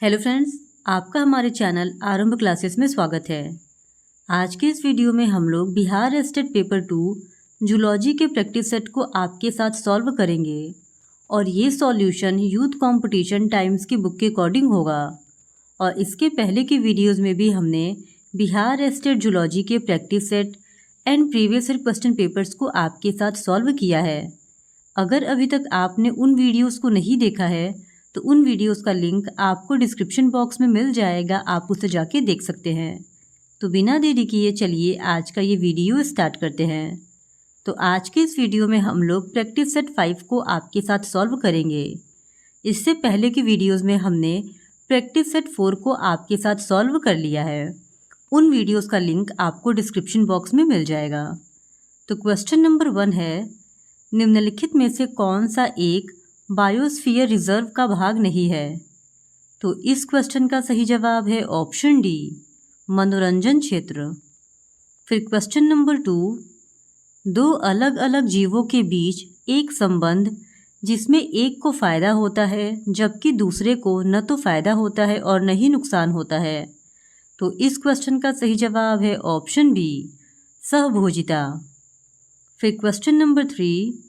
Hello friends, आपका हमारे channel आरंभ क्लासेस में स्वागत है। आज के इस वीडियो में हम लोग बिहार स्टेट पेपर 2 जूलॉजी के प्रैक्टिस सेट को आपके साथ सॉल्व करेंगे और ये सॉल्यूशन यूथ कंपटीशन टाइम्स की बुक के अकॉर्डिंग होगा। और इसके पहले की वीडियोस में भी हमने बिहार स्टेट जूलॉजी के practice set and previous year question papers को आपके साथ सॉल्व किया है। अगर अभी तक आपने उन वीडियोज़ को नहीं देखा है तो उन वीडियोस का लिंक आपको डिस्क्रिप्शन बॉक्स में मिल जाएगा, आप उसे जाके देख सकते हैं। तो बिना देरी किए चलिए आज का ये वीडियो स्टार्ट करते हैं। तो आज के इस वीडियो में हम लोग प्रैक्टिस सेट 5 को आपके साथ सॉल्व करेंगे। इससे पहले की वीडियोस में हमने प्रैक्टिस सेट 4 को आपके साथ सॉल्व कर लिया है। उन वीडियोस का लिंक आपको डिस्क्रिप्शन बॉक्स में मिल जाएगा। तो क्वेश्चन नंबर 1 है, निम्नलिखित में से कौन सा एक बायोस्फीयर रिजर्व का भाग नहीं है? तो इस क्वेश्चन का सही जवाब है ऑप्शन डी, मनोरंजन क्षेत्र। फिर क्वेश्चन नंबर 2, दो अलग अलग जीवों के बीच एक संबंध जिसमें एक को फ़ायदा होता है जबकि दूसरे को न तो फ़ायदा होता है और न ही नुकसान होता है। तो इस क्वेश्चन का सही जवाब है ऑप्शन बी, सहभोजिता। फिर क्वेश्चन नंबर 3,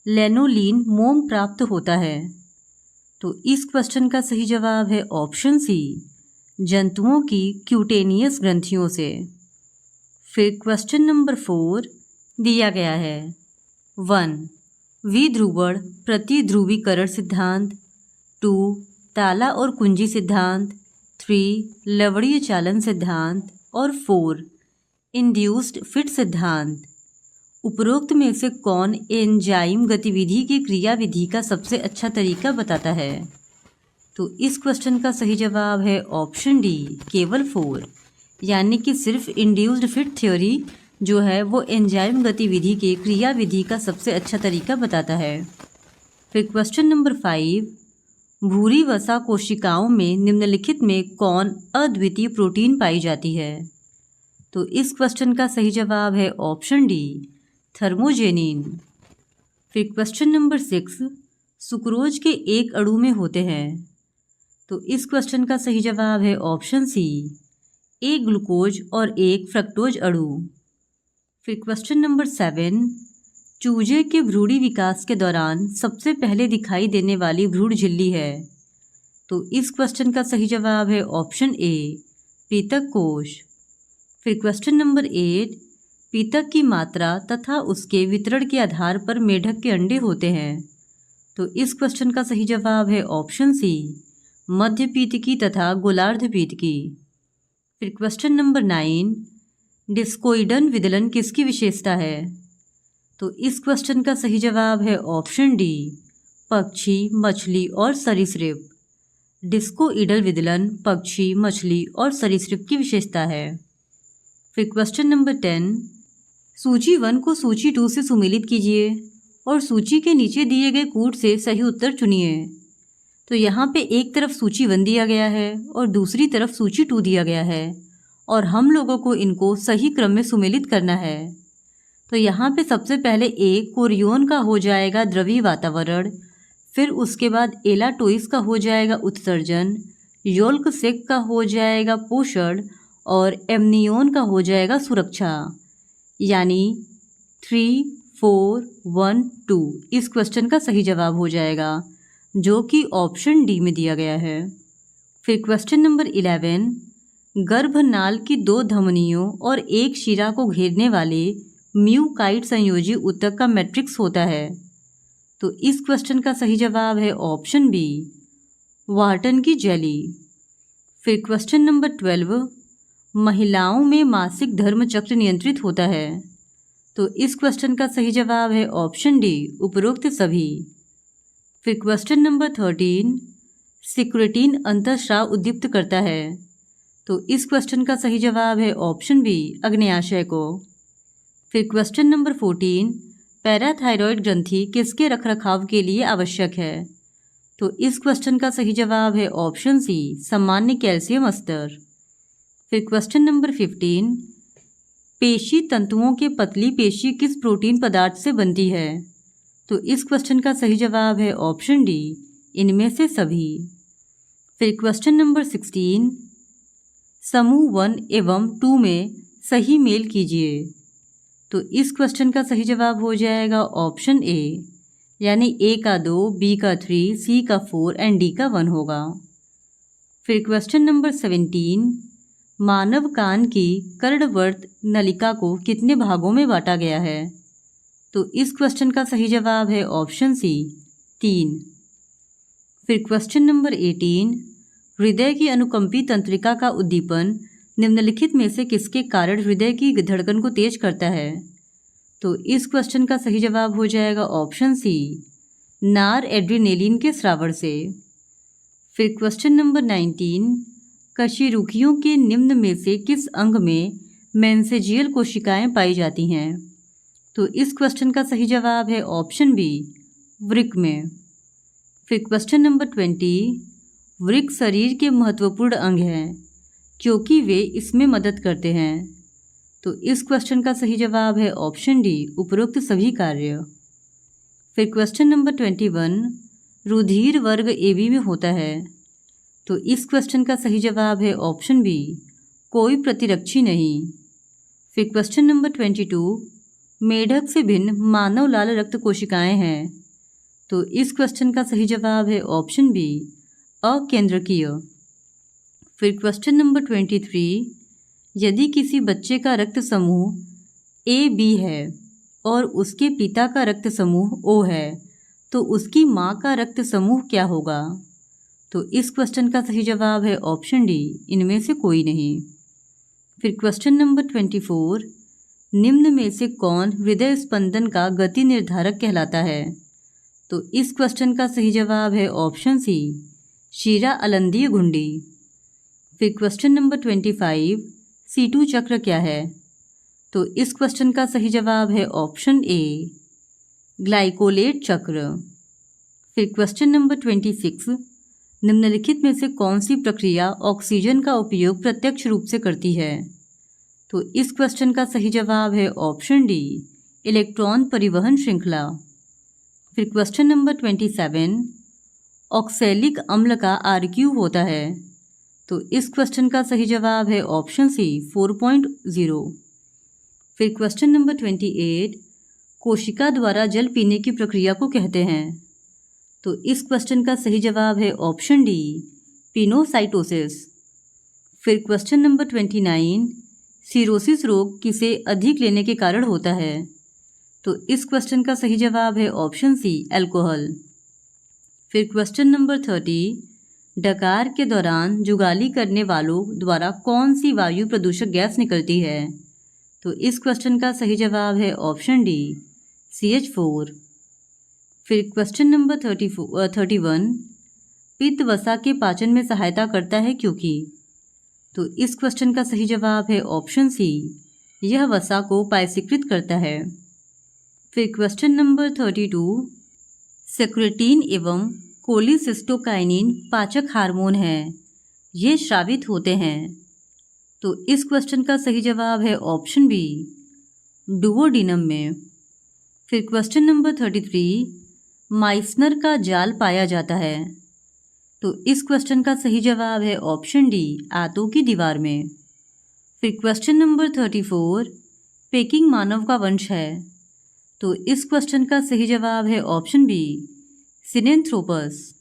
लेनोलीन मोम प्राप्त होता है। तो इस क्वेश्चन का सही जवाब है ऑप्शन सी, जंतुओं की क्यूटेनियस ग्रंथियों से। फिर क्वेश्चन नंबर 4 दिया गया है, 1 विध्रुवण प्रतिध्रुवीकरण सिद्धांत, 2 ताला और कुंजी सिद्धांत, 3 लवणीय चालन सिद्धांत और 4 इंड्यूस्ड फिट सिद्धांत। उपरोक्त में से कौन एंजाइम गतिविधि की क्रियाविधि का सबसे अच्छा तरीका बताता है? तो इस क्वेश्चन का सही जवाब है ऑप्शन डी, केवल 4, यानी कि सिर्फ इंड्यूस्ड फिट थ्योरी जो है वो एंजाइम गतिविधि के क्रियाविधि का सबसे अच्छा तरीका बताता है। फिर क्वेश्चन नंबर 5, भूरी वसा कोशिकाओं में निम्नलिखित में कौन अद्वितीय प्रोटीन पाई जाती है? तो इस क्वेश्चन का सही जवाब है ऑप्शन डी, थर्मोजेनिन। फिर क्वेश्चन नंबर 6, सुक्रोज के एक अणु में होते हैं। तो इस क्वेश्चन का सही जवाब है ऑप्शन सी, एक ग्लूकोज और एक फ्रक्टोज अणु। फिर क्वेश्चन नंबर 7, चूजे के भ्रूणी विकास के दौरान सबसे पहले दिखाई देने वाली भ्रूण झिल्ली है। तो इस क्वेश्चन का सही जवाब है ऑप्शन ए, पीतक कोश। फिर क्वेश्चन नंबर 8, पीतक की मात्रा तथा उसके वितरण के आधार पर मेढक के अंडे होते हैं। तो इस क्वेश्चन का सही जवाब है ऑप्शन सी, मध्य पीतकी तथा गोलार्ध पीतकी। फिर क्वेश्चन नंबर 9, डिस्कोइडन विदलन किसकी विशेषता है? तो इस क्वेश्चन का सही जवाब है ऑप्शन डी, पक्षी, मछली और सरीसृप। डिस्कोइडल विदलन पक्षी, मछली और सरीसृप की विशेषता है। फिर क्वेश्चन नंबर 10, सूची 1 को सूची 2 से सुमेलित कीजिए और सूची के नीचे दिए गए कूट से सही उत्तर चुनिए। तो यहाँ पे एक तरफ सूची 1 दिया गया है और दूसरी तरफ सूची 2 दिया गया है और हम लोगों को इनको सही क्रम में सुमेलित करना है। तो यहाँ पे सबसे पहले एक कोरियोन का हो जाएगा द्रवीय वातावरण, फिर उसके बाद एलाटोइस का हो जाएगा उत्सर्जन, योल्क सेक का हो जाएगा पोषण और एमनियोन का हो जाएगा सुरक्षा, यानी 3, 4, 1, 2 इस क्वेश्चन का सही जवाब हो जाएगा जो कि ऑप्शन डी में दिया गया है। फिर क्वेश्चन नंबर 11, गर्भनाल की 2 धमनियों और एक शिरा को घेरने वाले म्यूकाइट संयोजी ऊतक का मैट्रिक्स होता है। तो इस क्वेश्चन का सही जवाब है ऑप्शन बी, वार्टन की जेली। फिर क्वेश्चन नंबर 12, महिलाओं में मासिक धर्म चक्र नियंत्रित होता है। तो इस क्वेश्चन का सही जवाब है ऑप्शन डी, उपरोक्त सभी। फिर क्वेश्चन नंबर 13, सिक्रेटिन अंतःस्राव उद्दीप्त करता है। तो इस क्वेश्चन का सही जवाब है ऑप्शन बी, अग्न्याशय को। फिर क्वेश्चन नंबर 14, पैराथायरॉयड ग्रंथि किसके रखरखाव के लिए आवश्यक है? तो इस क्वेश्चन का सही जवाब है ऑप्शन सी, सामान्य कैल्शियम स्तर। फिर क्वेश्चन नंबर 15, पेशी तंतुओं के पतली पेशी किस प्रोटीन पदार्थ से बनती है? तो इस क्वेश्चन का सही जवाब है ऑप्शन डी, इनमें से सभी। फिर क्वेश्चन नंबर 16, समूह 1 एवं 2 में सही मेल कीजिए। तो इस क्वेश्चन का सही जवाब हो जाएगा ऑप्शन ए, यानी ए का 2, बी का 3, सी का 4 एंड डी का 1 होगा। फिर क्वेश्चन नंबर 17, मानव कान की कर्णवर्त नलिका को कितने भागों में बांटा गया है? तो इस क्वेश्चन का सही जवाब है ऑप्शन सी, 3। फिर क्वेश्चन नंबर 18, हृदय की अनुकंपी तंत्रिका का उद्दीपन निम्नलिखित में से किसके कारण हृदय की धड़कन को तेज करता है? तो इस क्वेश्चन का सही जवाब हो जाएगा ऑप्शन सी, नार एड्रेनेलिन के स्रावण से। फिर क्वेश्चन नंबर 19, कशेरुकियों के निम्न में से किस अंग में मेंसेजियल कोशिकाएं पाई जाती हैं? तो इस क्वेश्चन का सही जवाब है ऑप्शन बी, वृक्क में। फिर क्वेश्चन नंबर 20, वृक्क शरीर के महत्वपूर्ण अंग हैं क्योंकि वे इसमें मदद करते हैं। तो इस क्वेश्चन का सही जवाब है ऑप्शन डी, उपरोक्त सभी कार्य। फिर क्वेश्चन नंबर 21, रुधिर वर्ग AB में होता है। तो इस क्वेश्चन का सही जवाब है ऑप्शन बी, कोई प्रतिरक्षी नहीं। फिर क्वेश्चन नंबर 22, मेढक से भिन्न मानव लाल रक्त कोशिकाएं हैं। तो इस क्वेश्चन का सही जवाब है ऑप्शन बी, अकेंद्रकीय। फिर क्वेश्चन नंबर 23, यदि किसी बच्चे का रक्त समूह AB है और उसके पिता का रक्त समूह O है तो उसकी माँ का रक्त समूह क्या होगा? तो इस क्वेश्चन का सही जवाब है ऑप्शन डी, इनमें से कोई नहीं। फिर क्वेश्चन नंबर 24, निम्न में से कौन हृदय स्पंदन का गति निर्धारक कहलाता है? तो इस क्वेश्चन का सही जवाब है ऑप्शन सी, शीरा अलिंदीय घुंडी। फिर क्वेश्चन नंबर 25, C2 चक्र क्या है? तो इस क्वेश्चन का सही जवाब है ऑप्शन ए, ग्लाइकोलेट चक्र। फिर क्वेश्चन नंबर 26, निम्नलिखित में से कौन सी प्रक्रिया ऑक्सीजन का उपयोग प्रत्यक्ष रूप से करती है? तो इस क्वेश्चन का सही जवाब है ऑप्शन डी, इलेक्ट्रॉन परिवहन श्रृंखला। फिर क्वेश्चन नंबर 27, ऑक्सैलिक अम्ल का RQ होता है। तो इस क्वेश्चन का सही जवाब है ऑप्शन सी, 4.0। फिर क्वेश्चन नंबर 28, कोशिका द्वारा जल पीने की प्रक्रिया को कहते हैं। तो इस क्वेश्चन का सही जवाब है ऑप्शन डी, पिनोसाइटोसिस। फिर क्वेश्चन नंबर 29, सिरोसिस रोग किसे अधिक लेने के कारण होता है? तो इस क्वेश्चन का सही जवाब है ऑप्शन सी, अल्कोहल। फिर क्वेश्चन नंबर 30, डकार के दौरान जुगाली करने वालों द्वारा कौन सी वायु प्रदूषक गैस निकलती है? तो इस क्वेश्चन का सही जवाब है ऑप्शन डी, CH4। फिर क्वेश्चन नंबर 31, पित्त वसा के पाचन में सहायता करता है क्योंकि? तो इस क्वेश्चन का सही जवाब है ऑप्शन सी, यह वसा को पायसीकृत करता है। फिर क्वेश्चन नंबर 32, सेक्रेटिन एवं कोलिसिस्टोकाइनिन पाचक हार्मोन हैं, ये स्रावित होते हैं। तो इस क्वेश्चन का सही जवाब है ऑप्शन बी, डुओडिनम में। फिर क्वेश्चन नंबर 33, माइसनर का जाल पाया जाता है। तो इस क्वेश्चन का सही जवाब है ऑप्शन डी, आंतों की दीवार में। फिर क्वेश्चन नंबर 34, पेकिंग मानव का वंश है। तो इस क्वेश्चन का सही जवाब है ऑप्शन बी, सिनेंथ्रोपस।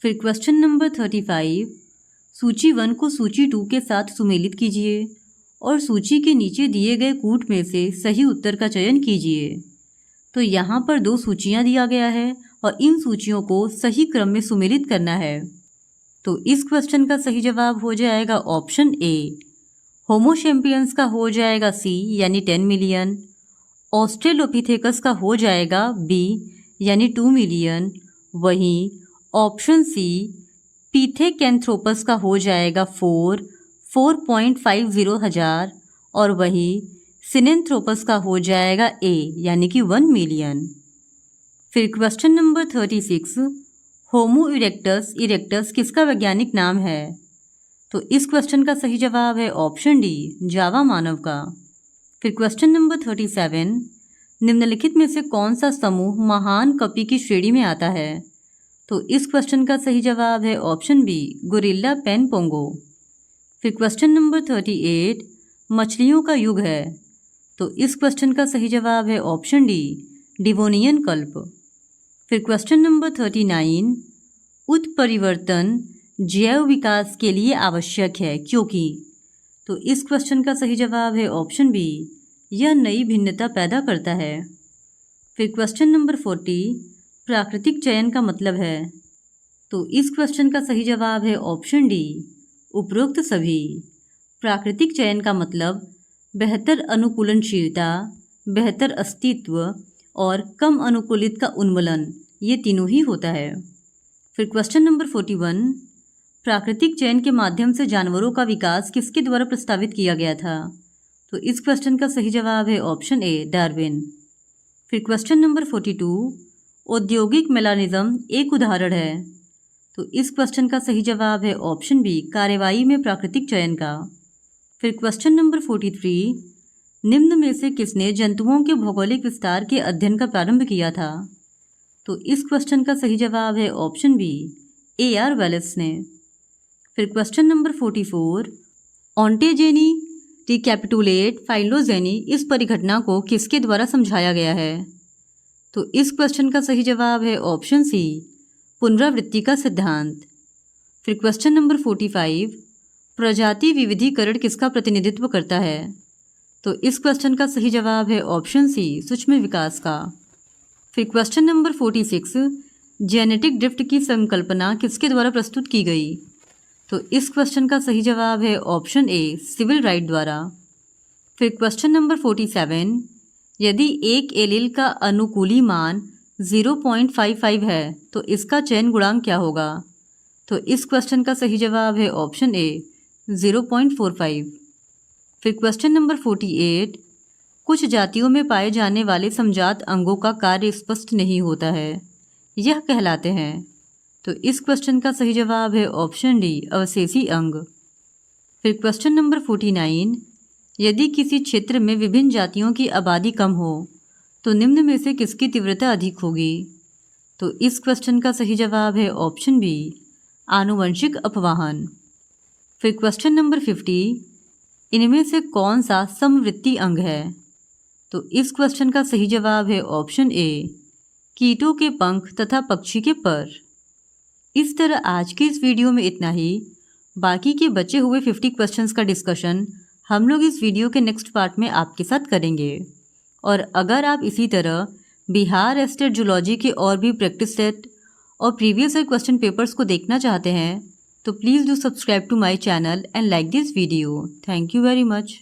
फिर क्वेश्चन नंबर 35, सूची 1 को सूची 2 के साथ सुमेलित कीजिए और सूची के नीचे दिए गए कूट में से सही उत्तर का चयन कीजिए। तो यहाँ पर 2 सूचियाँ दिया गया है और इन सूचियों को सही क्रम में सुमेलित करना है। तो इस क्वेश्चन का सही जवाब हो जाएगा ऑप्शन ए, होमोसेपियंस का हो जाएगा सी यानी 10 मिलियन, ऑस्ट्रेलोपिथेकस का हो जाएगा बी यानी 2 मिलियन, वहीं ऑप्शन सी पिथेकैंथ्रोपस का हो जाएगा 4.50 हजार और वही सिनेंथ्रोपस का हो जाएगा ए यानी कि 1 मिलियन। फिर क्वेश्चन नंबर 36, होमो इरेक्टस किसका वैज्ञानिक नाम है? तो इस क्वेश्चन का सही जवाब है ऑप्शन डी, जावा मानव का। फिर क्वेश्चन नंबर 37, निम्नलिखित में से कौन सा समूह महान कपि की श्रेणी में आता है? तो इस क्वेश्चन का सही जवाब है option B, gorilla Pan Pongo. फिर क्वेश्चन नंबर 38, मछलियों का युग है। तो इस क्वेश्चन का सही जवाब है ऑप्शन डी, डिवोनियन कल्प। फिर क्वेश्चन नंबर 39, उत्परिवर्तन जैव विकास के लिए आवश्यक है क्योंकि। तो इस क्वेश्चन का सही जवाब है ऑप्शन बी, यह नई भिन्नता पैदा करता है। फिर क्वेश्चन नंबर 40, प्राकृतिक चयन का मतलब है। तो इस क्वेश्चन का सही जवाब है ऑप्शन डी, उपरोक्त सभी। प्राकृतिक चयन का मतलब बेहतर अनुकूलनशीलता, बेहतर अस्तित्व और कम अनुकूलित का उन्मूलन, ये तीनों ही होता है। फिर क्वेश्चन नंबर 41, प्राकृतिक चयन के माध्यम से जानवरों का विकास किसके द्वारा प्रस्तावित किया गया था। तो इस क्वेश्चन का सही जवाब है ऑप्शन ए, डार्विन। फिर क्वेश्चन नंबर 42, औद्योगिक मेलानिज्म एक उदाहरण है। तो इस क्वेश्चन का सही जवाब है ऑप्शन बी, कार्रवाई में प्राकृतिक चयन का। फिर क्वेश्चन नंबर 43, निम्न में से किसने जंतुओं के भौगोलिक विस्तार के अध्ययन का प्रारंभ किया था। तो इस क्वेश्चन का सही जवाब है ऑप्शन बी, A.R. वेलेस ने। फिर क्वेश्चन नंबर 44, ऑन्टेजेनी रिकैपिटुलेट फाइलोजेनी इस परिघटना को किसके द्वारा समझाया गया है। तो इस क्वेश्चन का सही जवाब है ऑप्शन सी, पुनरावृत्ति का सिद्धांत। फिर क्वेश्चन नंबर 45, प्रजाति विविधीकरण किसका प्रतिनिधित्व करता है। तो इस क्वेश्चन का सही जवाब है ऑप्शन सी, सूक्ष्म विकास का। फिर क्वेश्चन नंबर 46, जेनेटिक ड्रिफ्ट की संकल्पना किसके द्वारा प्रस्तुत की गई। तो इस क्वेश्चन का सही जवाब है ऑप्शन ए, सिविल राइट द्वारा। फिर क्वेश्चन नंबर 47, यदि एक एलील का अनुकूली मान 0.55 है तो इसका चयन गुणांक क्या होगा। तो इस क्वेश्चन का सही जवाब है ऑप्शन ए, 0.45। फिर क्वेश्चन नंबर 48, कुछ जातियों में पाए जाने वाले समजात अंगों का कार्य स्पष्ट नहीं होता है, यह कहलाते हैं। तो इस क्वेश्चन का सही जवाब है ऑप्शन डी, अवशेषी अंग। फिर क्वेश्चन नंबर 49, यदि किसी क्षेत्र में विभिन्न जातियों की आबादी कम हो तो निम्न में से किसकी तीव्रता अधिक होगी। तो इस क्वेश्चन का सही जवाब है ऑप्शन बी, आनुवंशिक अपवाहन। फिर क्वेश्चन नंबर 50, इनमें से कौन सा समवृत्ति अंग है। तो इस क्वेश्चन का सही जवाब है ऑप्शन ए, कीटों के पंख तथा पक्षी के पर। इस तरह आज के इस वीडियो में इतना ही। बाकी के बचे हुए 50 क्वेश्चंस का डिस्कशन हम लोग इस वीडियो के नेक्स्ट पार्ट में आपके साथ करेंगे। और अगर आप इसी तरह बिहार स्टेट जूलॉजी के और भी प्रैक्टिस सेट और प्रीवियस ईयर क्वेश्चन पेपर्स को देखना चाहते हैं तो please do subscribe to my channel and like this video. Thank you very much.